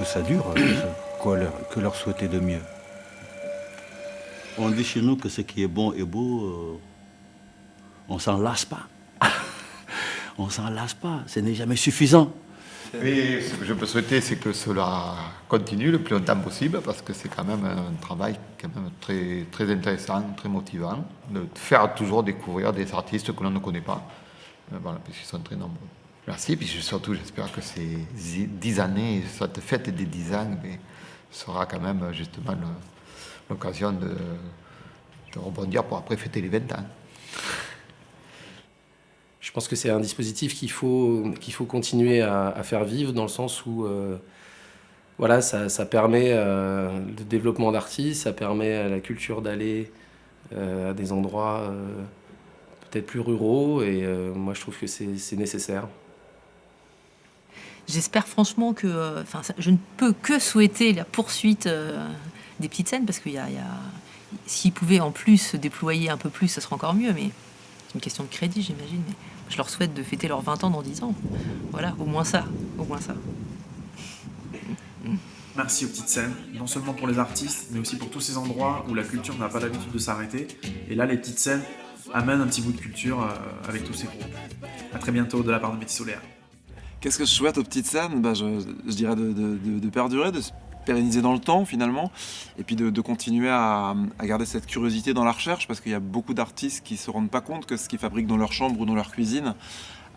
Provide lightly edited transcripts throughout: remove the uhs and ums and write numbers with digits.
ça dure, que leur souhaiter de mieux? On dit chez nous que ce qui est bon et beau, on s'en lasse pas. On s'en lasse pas, ce n'est jamais suffisant. Oui, ce que je peux souhaiter, c'est que cela continue le plus longtemps possible, parce que c'est quand même un travail quand même très, très intéressant, très motivant, de faire toujours découvrir des artistes que l'on ne connaît pas, voilà, puisqu'ils sont très nombreux. Merci, puis surtout j'espère que ces 10 années, cette fête des 10 ans, sera quand même justement l'occasion de rebondir pour après fêter les 20 ans. Je pense que c'est un dispositif qu'il faut continuer à faire vivre, dans le sens où voilà, ça permet le développement d'artistes, ça permet à la culture d'aller à des endroits peut-être plus ruraux, et moi je trouve que c'est nécessaire. J'espère franchement que... je ne peux que souhaiter la poursuite des petites scènes, parce s'ils pouvaient en plus se déployer un peu plus, ça serait encore mieux, mais c'est une question de crédit, j'imagine. Mais je leur souhaite de fêter leurs 20 ans dans 10 ans. Voilà, au moins ça, au moins ça. Merci aux petites scènes, non seulement pour les artistes, mais aussi pour tous ces endroits où la culture n'a pas l'habitude de s'arrêter. Et là, les petites scènes amènent un petit bout de culture avec tous ces groupes. À très bientôt de la part de Métis Solaire. Qu'est-ce que je souhaite aux petites scènes? Je dirais de perdurer, de se pérenniser dans le temps finalement, et puis de continuer à garder cette curiosité dans la recherche, parce qu'il y a beaucoup d'artistes qui ne se rendent pas compte que ce qu'ils fabriquent dans leur chambre ou dans leur cuisine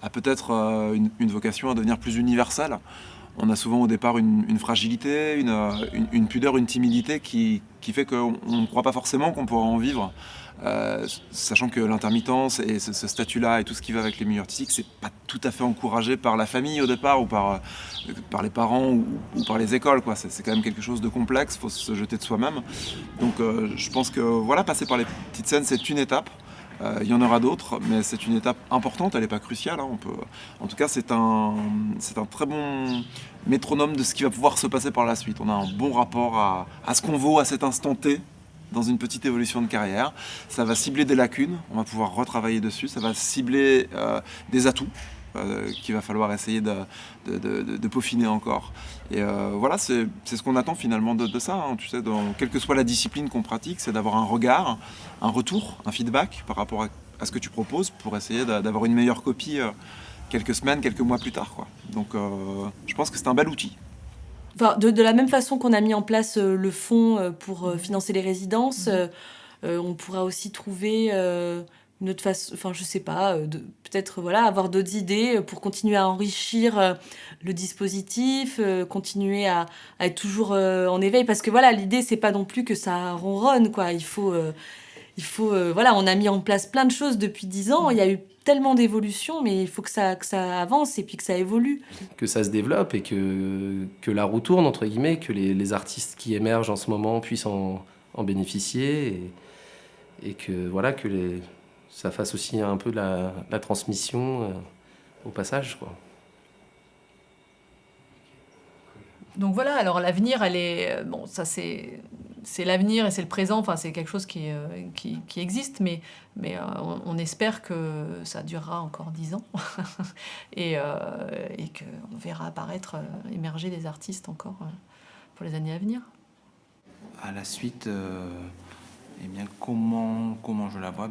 a peut-être une vocation à devenir plus universelle. On a souvent au départ une fragilité, une pudeur, une timidité qui fait qu'on ne croit pas forcément qu'on pourra en vivre. Sachant que l'intermittence et ce statut-là et tout ce qui va avec les milieux artistiques, c'est pas tout à fait encouragé par la famille au départ, ou par les parents ou par les écoles, quoi. C'est quand même quelque chose de complexe, il faut se jeter de soi-même. Donc je pense que voilà, passer par les petites scènes, c'est une étape. Il y en aura d'autres, mais c'est une étape importante, elle n'est pas cruciale. Hein. En tout cas, c'est un très bon métronome de ce qui va pouvoir se passer par la suite. On a un bon rapport à ce qu'on vaut à cet instant T dans une petite évolution de carrière. Ça va cibler des lacunes, on va pouvoir retravailler dessus, ça va cibler des atouts qu'il va falloir essayer de peaufiner encore. Et voilà, c'est ce qu'on attend finalement de ça. Hein. Tu sais, quelle que soit la discipline qu'on pratique, c'est d'avoir un regard, un retour, un feedback par rapport à ce que tu proposes, pour essayer d'avoir une meilleure copie quelques semaines, quelques mois plus tard, quoi. Donc je pense que c'est un bel outil. Enfin, de la même façon qu'on a mis en place le fonds pour financer les résidences, on pourra aussi trouver une autre façon, enfin je sais pas, peut-être voilà, avoir d'autres idées pour continuer à enrichir le dispositif, continuer à être toujours en éveil, parce que voilà, l'idée c'est pas non plus que ça ronronne, quoi. Il faut voilà, on a mis en place plein de choses depuis 10 ans, il y a eu tellement d'évolution, mais il faut que ça avance et puis que ça évolue. Que ça se développe et que la roue tourne, entre guillemets, que les artistes qui émergent en ce moment puissent en bénéficier, et que voilà, ça fasse aussi un peu de la transmission au passage, quoi. Donc voilà, alors l'avenir, elle est... Bon, ça c'est l'avenir et c'est le présent, enfin c'est quelque chose qui existe, mais on espère que ça durera encore 10 ans et qu'on verra apparaître, émerger des artistes encore pour les années à venir. À la suite, eh bien, comment je la vois?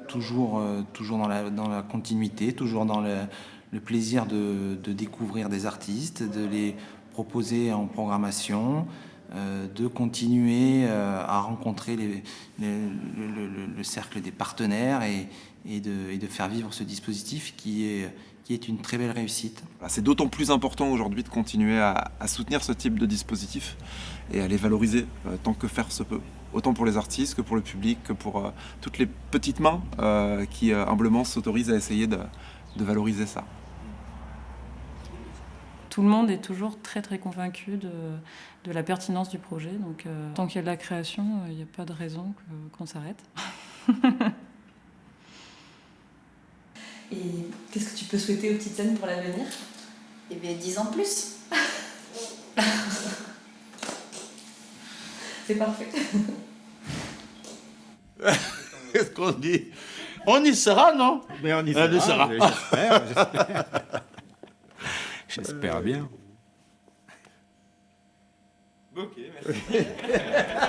Toujours dans la continuité, toujours dans le plaisir de découvrir des artistes, de les proposer en programmation, de continuer à rencontrer le cercle des partenaires et de faire vivre ce dispositif qui est une très belle réussite. C'est d'autant plus important aujourd'hui de continuer à soutenir ce type de dispositif et à les valoriser tant que faire se peut. Autant pour les artistes que pour le public, que pour toutes les petites mains qui humblement s'autorisent à essayer de valoriser ça. Tout le monde est toujours très très convaincu de la pertinence du projet. Donc tant qu'il y a de la création, il n'y a pas de raison qu'on s'arrête. Et qu'est-ce que tu peux souhaiter aux petites scènes pour l'avenir? Eh bien, 10 ans de plus. C'est parfait. Qu'est-ce qu'on dit? On y sera, non? Mais on y sera. J'espère. J'espère bien. Ok, merci.